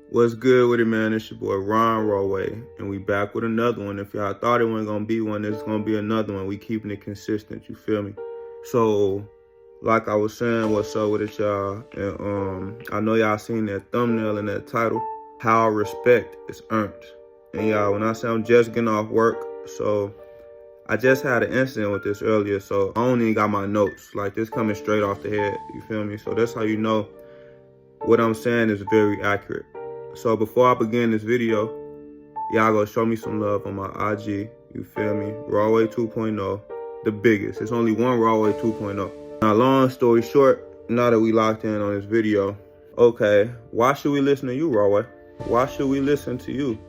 What's good with it, man? It's your boy Ron Rawway, and we back with another one. If y'all thought it wasn't gonna be one, it's gonna be another one. We keeping it consistent, you feel me? So, like I was saying, what's up with it, y'all? And I know y'all seen that thumbnail and that title, How Respect is Earned. And y'all, when I say I'm just getting off work, so I just had an incident with this earlier, so I don't even got my notes. Like, this coming straight off the head, you feel me? So that's how you know what I'm saying is very accurate. So before I begin this video, y'all go show me some love on my IG, you feel me? Rawway 2.0, the biggest. It's only one Rawway 2.0. Now, long story short, now that we locked in on this video, okay, why should we listen to you, Rawway? Why should we listen to you?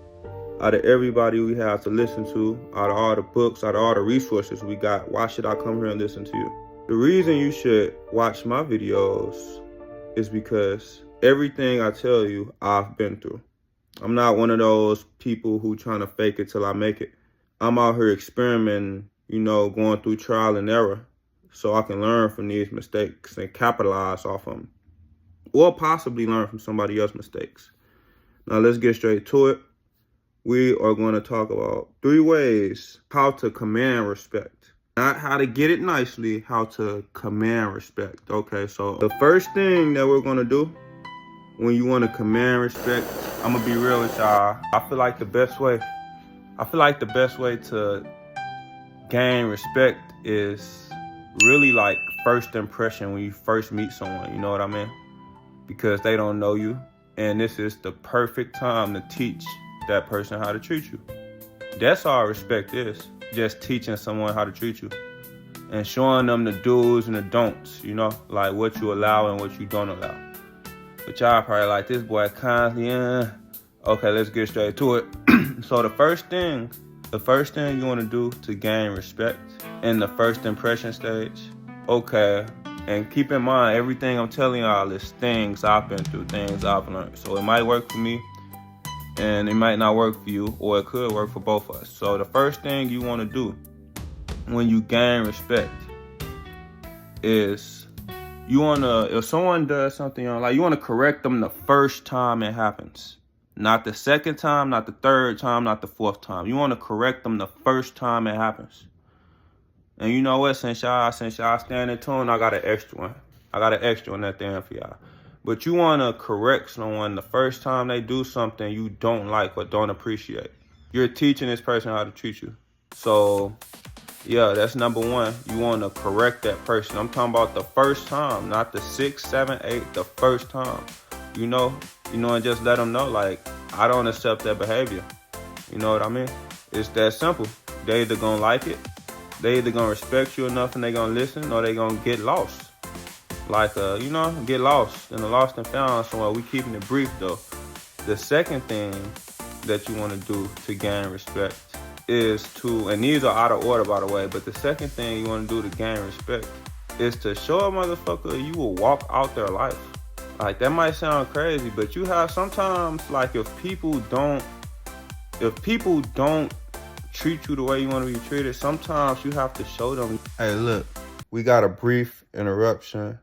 Out of everybody we have to listen to, out of all the books, out of all the resources we got, why should I come here and listen to you? The reason you should watch my videos is because everything I tell you, I've been through. I'm not one of those people who trying to fake it till I make it. I'm out here experimenting, going through trial and error so I can learn from these mistakes and capitalize off them. Or possibly learn from somebody else's mistakes. Now let's get straight to it. We are going to talk about 3 ways how to command respect. Not how to get it nicely, how to command respect. Okay, so the first thing that we're going to do when you want to command respect, I'm going to be real with y'all. I feel like the best way to gain respect is really like first impression when you first meet someone, you know what I mean? Because they don't know you. And this is the perfect time to teach that person how to treat you. That's all respect is. Just teaching someone how to treat you. And showing them the do's and the don'ts, like what you allow and what you don't allow. But y'all probably like, this boy kindly, Okay, let's get straight to it. So the first thing you want to do to gain respect in the first impression stage, okay, and keep in mind, everything I'm telling y'all is things I've been through, things I've learned. So it might work for me, and it might not work for you, or it could work for both of us. So the first thing you want to do when you gain respect is if someone does something you don't like, you want to correct them the first time it happens. Not the second time, not the third time, not the fourth time. You want to correct them the first time it happens. And you know what? Since y'all standing tuned, I got an extra one. I got an extra one at the end for y'all. But you want to correct someone the first time they do something you don't like or don't appreciate. You're teaching this person how to treat you. So, yeah, that's number one. You want to correct that person. I'm talking about the first time, not the 6, 7, 8, the first time. And just let them know, like, I don't accept that behavior. You know what I mean? It's that simple. They either gonna like it, they either gonna respect you enough and they gonna listen, or they gonna get lost. Like, get lost in the lost and found somewhere. We keeping it brief, though. The second thing that you want to do to gain respect is and these are out of order, by the way, but the second thing you want to do to gain respect is to show a motherfucker you will walk out their life. Like, that might sound crazy, but you have sometimes, like, if people don't treat you the way you want to be treated, sometimes you have to show them. Hey, look, we got a brief interruption,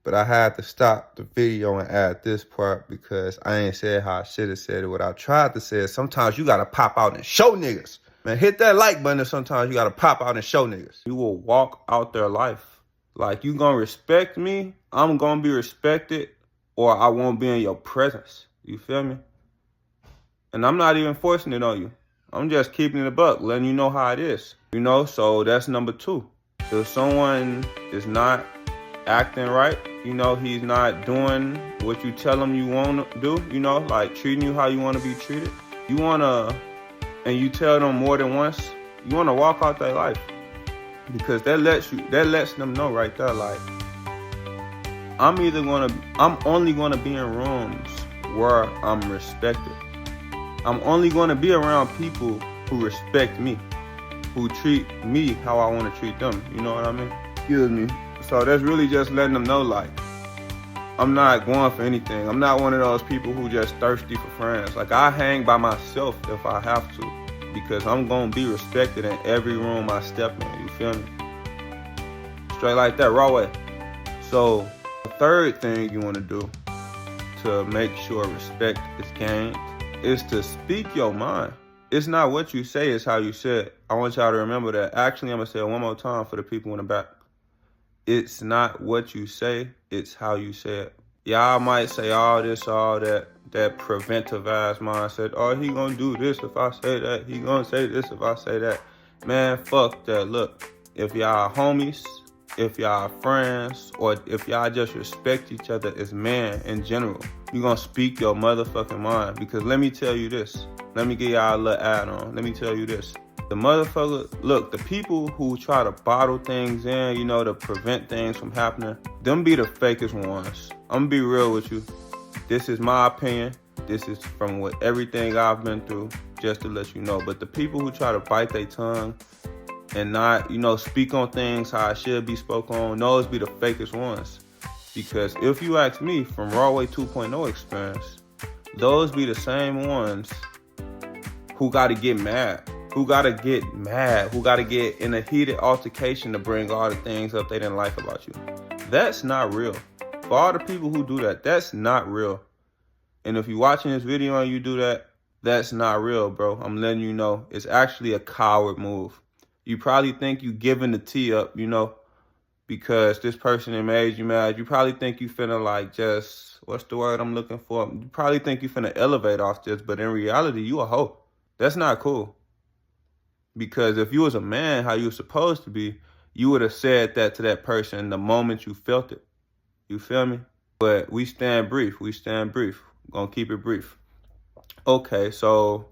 but I had to stop the video and add this part because I ain't said how I should have said it. What I tried to say is sometimes you got to pop out and show niggas. Man, hit that like button, and sometimes you got to pop out and show niggas. You will walk out their life. Like, you going to respect me, I'm going to be respected, or I won't be in your presence. You feel me? And I'm not even forcing it on you. I'm just keeping it a buck, letting you know how it is. So that's number 2. If someone is not acting right, he's not doing what you tell him you want to do, like treating you how you want to be treated, and you tell them more than once, you want to walk out their life. Because that lets them know right there, like, I'm only gonna be in rooms where I'm respected. I'm only gonna be around people who respect me, who treat me how I want to treat them. You know what I mean? Excuse me. So that's really just letting them know, like, I'm not going for anything. I'm not one of those people who just thirsty for friends. Like, I hang by myself if I have to, because I'm gonna be respected in every room I step in. You feel me? Straight like that, raw way. So the third thing you want to do to make sure respect is gained is to speak your mind. It's not what you say, it's how you say it. I want y'all to remember that. Actually, I'm going to say it one more time for the people in the back. It's not what you say, it's how you say it. Y'all might say all this, all that preventive ass mindset. Oh, he gonna do this if I say that. He gonna say this if I say that. Man, fuck that. Look, if y'all homies, if y'all friends, or if y'all just respect each other as men in general, you gonna speak your motherfucking mind. Because let me tell you this. Let me give y'all a little add on. Let me tell you this. The motherfucker, look, the people who try to bottle things in, you know, to prevent things from happening, them be the fakest ones. I'm gonna be real with you. This is my opinion. This is from what everything I've been through, just to let you know. But the people who try to bite their tongue and not, you know, speak on things how I should be spoke on, those be the fakest ones. Because if you ask me, from Rawway 2.0 experience, those be the same ones who gotta get mad. Who gotta get in a heated altercation to bring all the things up they didn't like about you. That's not real. For all the people who do that, that's not real. And if you're watching this video and you do that, that's not real, bro. I'm letting you know. It's actually a coward move. You probably think you giving the tea up, you know, because this person that made you mad. You probably think you finna like just, what's the word I'm looking for? You probably think you finna elevate off this, but in reality, you a hoe. That's not cool. Because if you was a man, how you were supposed to be, you would have said that to that person the moment you felt it. You feel me? But we stand brief. We're gonna keep it brief. Okay, so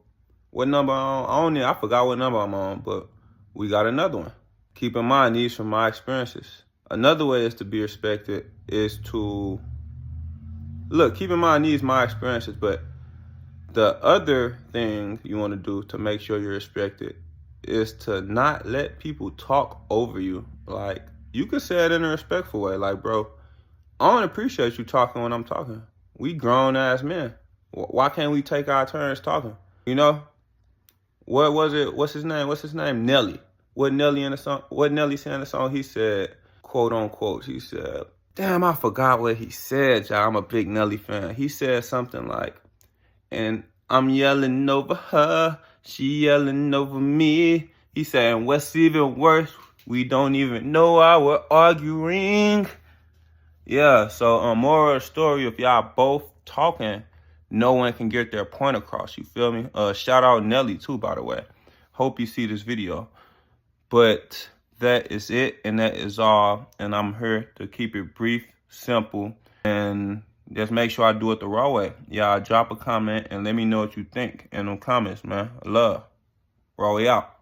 what number I forgot what number I'm on, but we got another one. Keep in mind, these from my experiences. Another way is to be respected is to, look, keep in mind these my experiences, but the other thing you want to do to make sure you're respected is to not let people talk over you. Like, you could say it in a respectful way. Like, bro, I don't appreciate you talking when I'm talking. We grown ass men. Why can't we take our turns talking? You know? What was it? What's his name? Nelly. What Nelly in the song? What Nelly said in the song? He said, quote unquote, he said, damn, I forgot what he said, y'all. I'm a big Nelly fan. He said something like, and I'm yelling over her, she yelling over me. He said, and what's even worse, we don't even know why we're arguing. Yeah, so moral of the story, if y'all both talking, no one can get their point across, you feel me? Shout out Nelly too, by the way. Hope you see this video. But that is it, and that is all. And I'm here to keep it brief, simple, and just make sure I do it the raw way. Y'all drop a comment and let me know what you think in them comments, man. Love. Rawway out.